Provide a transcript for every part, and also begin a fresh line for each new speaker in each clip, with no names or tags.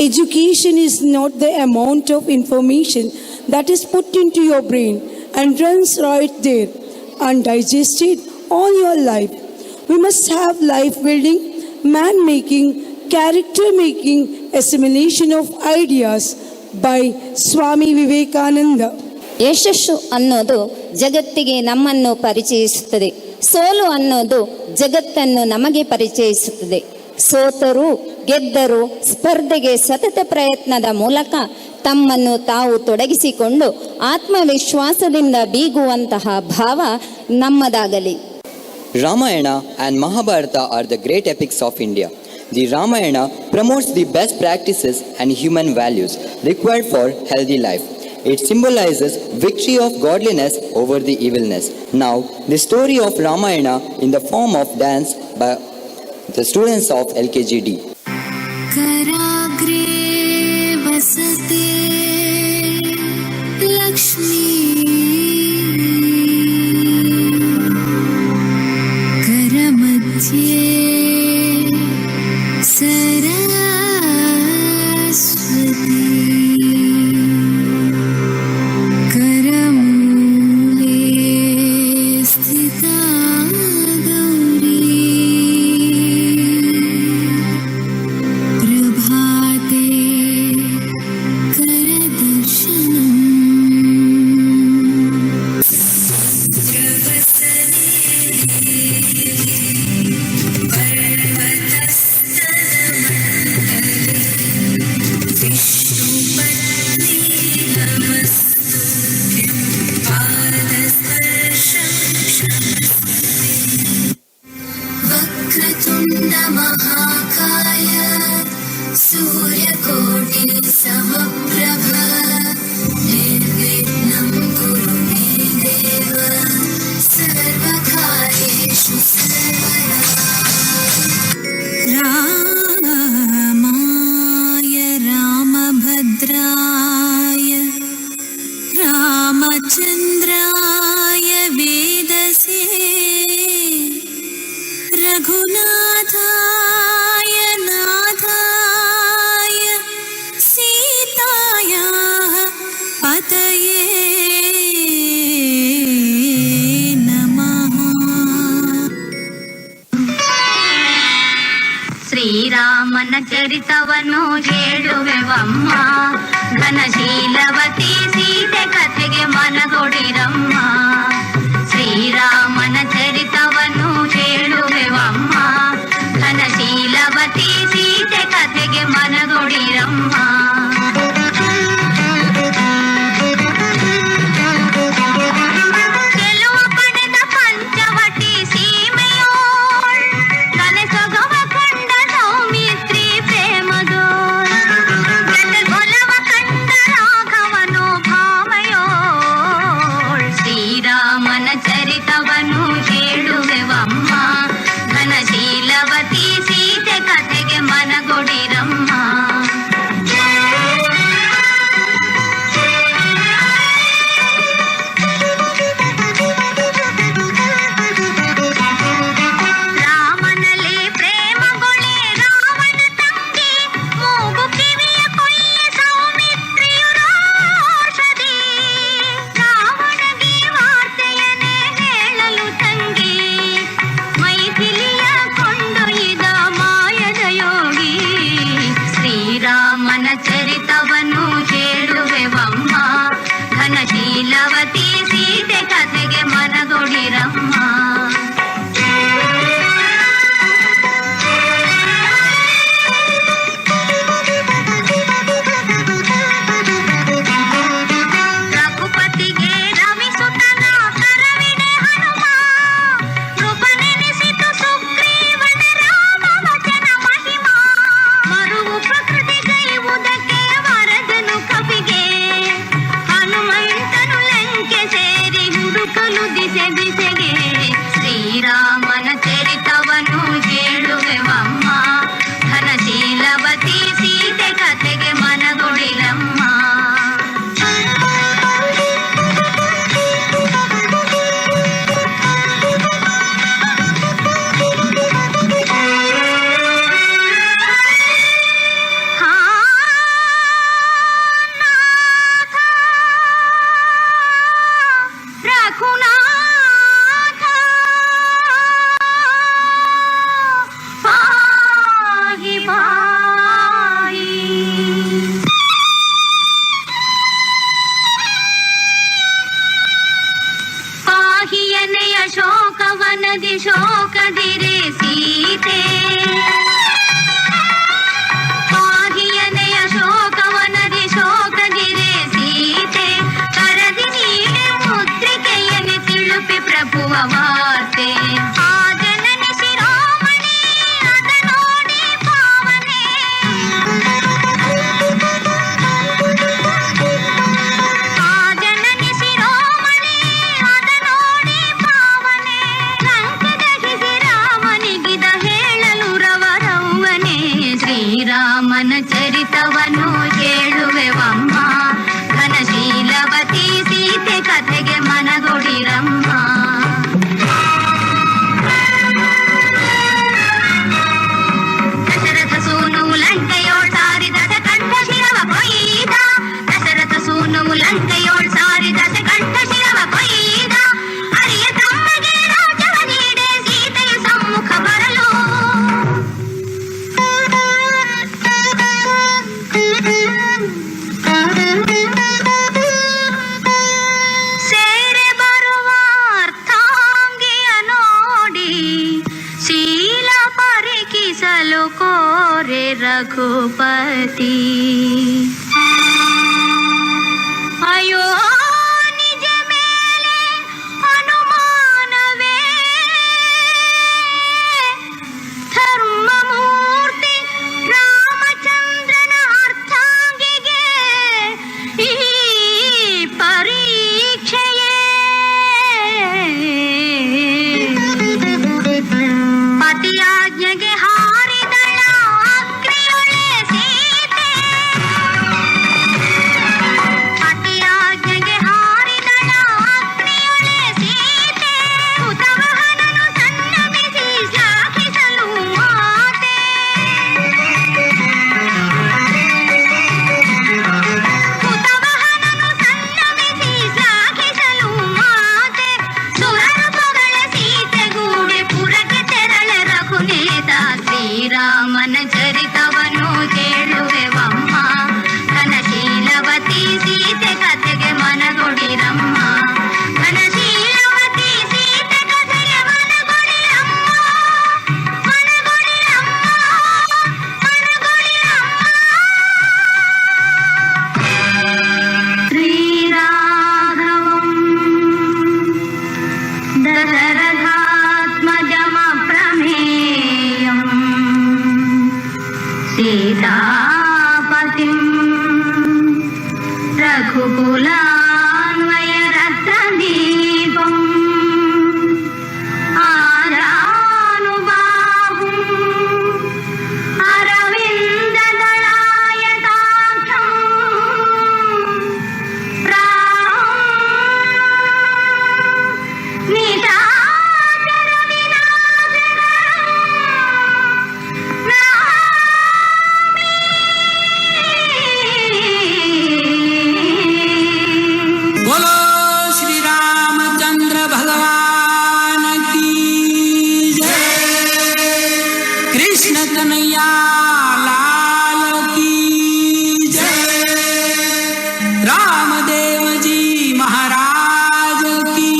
Education is not the amount of information that is put into your brain and runs right there undigested all your life. We must have life building, man making, character making assimilation of ideas by Swami Vivekananda.
ಯಶಸ್ಸು ಅನ್ನೋದು ಜಗತ್ತಿಗೆ ನಮ್ಮನ್ನು ಪರಿಚಯಿಸುತ್ತದೆ. ಸೋಲು ಅನ್ನೋದು ಜಗತ್ತನ್ನು ನಮಗೆ ಪರಿಚಯಿಸುತ್ತದೆ. ಸೋತರು ಗೆದ್ದರು ಸ್ಪರ್ಧೆಗೆ ಸತತ ಪ್ರಯತ್ನದ ಮೂಲಕ ತಮ್ಮನ್ನು ತಾವು ತೊಡಗಿಸಿಕೊಂಡು ಆತ್ಮವಿಶ್ವಾಸದಿಂದ ಬೀಗುವಂತಹ ಭಾವ ನಮ್ಮದಾಗಲಿ.
Ramayana and Mahabharata are the great epics of India. The Ramayana promotes the best practices and human values required for healthy life. It symbolizes victory of godliness over the evilness. Now, the story of Ramayana in the form of dance by the students of LKGD.
Karagre vasate Lakshmi Karamadhye Saraswati Vakratunda Mahakaya Suryakoటి Samaprabha Nirvignam Kuru Me Deva Sarvakaryeshu Sarvada Ramaya Ramabhadraya Ramachandraya Vedase Raghunathaaya Nathaya Sitaya Pataye Namaha. ಶ್ರೀರಾಮನ ಚರಿತವನ್ನು ಹೇಳುವೆವಮ್ಮ, ಘನಶೀಲವತಿ ಸೀತೆ ಕಥೆಗೆ ಮನಗೊಡಿರಮ್ಮ. ಶ್ರೀರಾಮನ ಚರಿತವನ್ನು ಹೇಳುವೆವಮ್ಮ, ಘನಶೀಲವತಿ ಸೀತೆ ಕಥೆಗೆ ಮನಗೊಡಿರಮ್ಮ. ಗೆಲುವು ಪಡೆದ ಪಂಚವಟಿ ಸೀಮೆಯೋಳ್ ಕನಸೊಗವ ಕಂಡ ಸೌಮಿತ್ರಿ ಪ್ರೇಮದೋಳ್ ಒಲವ ಕಂಡ ರಾಘವನು ಭಾಮಯೋಳ್. ಶ್ರೀರಾಮನ ಚರಿತವನ್ನು ಹೇಳುವೆವಮ್ಮ, ಘನಶೀಲವತಿ ಸೀತೆ ಕಥೆಗೆ ಮನಗೊಡಿರಮ್ಮ. ರಾಮನಲ್ಲಿ ಪ್ರೇಮಗೊಳೆ ರಾವಣ ತಂಗಿ, ಮೂಗು ಕಿವಿಯ ಕೊಯ್ಯ ಸೌಮಿತ್ರಿಯು ರೋಷದಿ. ರಾವಣಗೆ ವಾರ್ತೆಯನ್ನೇ ಹೇಳಲು ತಂಗಿ, ಮೈಥಿಲಿಯ ಕೊಂಡೊಯ್ದ ಮಾಯದ ಯೋಗಿ. ಶ್ರೀರಾಮನ ಚರಿತವನ್ನು ಹೇಳುವೆವಮ್ಮ, ಘನಶೀಲವತಿ ಸೀತೆ ಕಥೆಗೆ ಮನಗೊಡಿರಮ್ಮ. ರಘುಪತಿಗೆ ರವಿಸುತನ ಕರವಿಡೆ ಹನುಮ, ನೃಪನೆನಿಸಿತು ಸುಗ್ರೀವನ ರಾಮ ವಚನ ಮಹಿಮಾ. ಮರುವು ಪ್ರಕೃತಿಗೈವುದಕ್ಕೆ ವರದನು ಕವಿಗೆ, ಹನುಮಂತನು ಲಂಕೆ ಸೇರಿ ಹುಡುಕಲು ದಿಸೆ ದಿಸೆಗೆ. ಜರಿತವನು ಕೇಳುವೆವಮ್ಮ ಘನಶೀಲವತಿ ಸೀತೆ ಕಥೆಗೆ ಮನಗೊಡಿರಮ್ಮ ದಶರಥ ಸೂನುವು ಲಂಕೆಯೋಳ್ ಸಾರಿ ದಶಕಂಠ ಶಿರವ ಕೊಯ್ದ ದಶರಥ ಸೂನುವು ಲಂಕೆಯೋಳ್ ಸಾರಿ ದಶಕಂಠ ಶಿರವ ಕೊಯ್ದ ಅರಿಯ ತಮ್ಮಗೆ ರಾಜ್ಯವ ನೀಡೆ ಸೀತೆಯು ಸಮ್ಮುಖ ಬರಲು ಸೇರೆ ಬರುವ ಅರ್ಥಾಂಗಿಯ ನೋಡಿ ಶೀಲ ಪರಿಕಿಸಲು ಕೋರೆ ರಘುಪತಿ ಅಯ್ಯೋ ನಿಜ ಮೇಲೆ ಅನುಮಾನವೇ ಧರ್ಮಮೂರ್ತಿ ರಾಮಚಂದ್ರನ ಅರ್ಥಾಂಗಿಗೆ ಈ ಪರೀಕ್ಷೆಯೇ ಪತಿಯಾಜ್ಞೆಗೆ ಹಾರಿದಳ ಅಗ್ನಿಯೊಳೆ ಸೀತೆ ಪತಿಯಾಜ್ಞೆಗೆ ಹಾರಿದಳ ಅಗ್ನಿಯೊಳೆ ಸೀತೆ ಹುತವಾಹನನು ಸನ್ನಮಿಸಿ ಶ್ಲಾಘಿಸಲು ಮಾತೆ ಹುತವಾಹನನು ಸನ್ನಮಿಸಿ ಶ್ಲಾಘಿಸಲು ಮಾತೆ ಸುರರ ಪೊಗಳ ಸೀತೆಗೂಡೆ ಪುರಕ್ಕೆ ತೆರಳೆ ರಘುನೇತ ಶ್ರೀರಾಮನ ಚರಿತವನು ಕೇಳುವೆವಮ್ಮ ಘನಶೀಲವತಿ ಸೀತೆ ಕಥೆಗೆ ಮನಗೊಡಿರಮ್ಮ ಘನಶೀಲವತಿ ಸೀತೆ ಕಥೆಗೆ ಮನಗೊಡಿರಮ್ಮ ಮನಗೊಡಿರಮ್ಮ ಮನಗೊಡಿರಮ್ಮ ಶ್ರೀರಾಘವಂ दशरथात्मजमप्रमेयम् सीतापतिम् रघुकुलान्वयरत्नदीपम् आजानुबाहुम् अरविन्ददलायताक्षम् रामम् निशाचर
बोलो श्री रामचंद्र भगवान की जय। कृष्ण कन्हैया लाल की जय। रामदेव जी महाराज की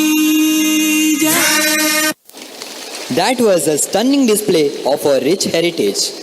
जय।
That was a stunning display of our rich heritage.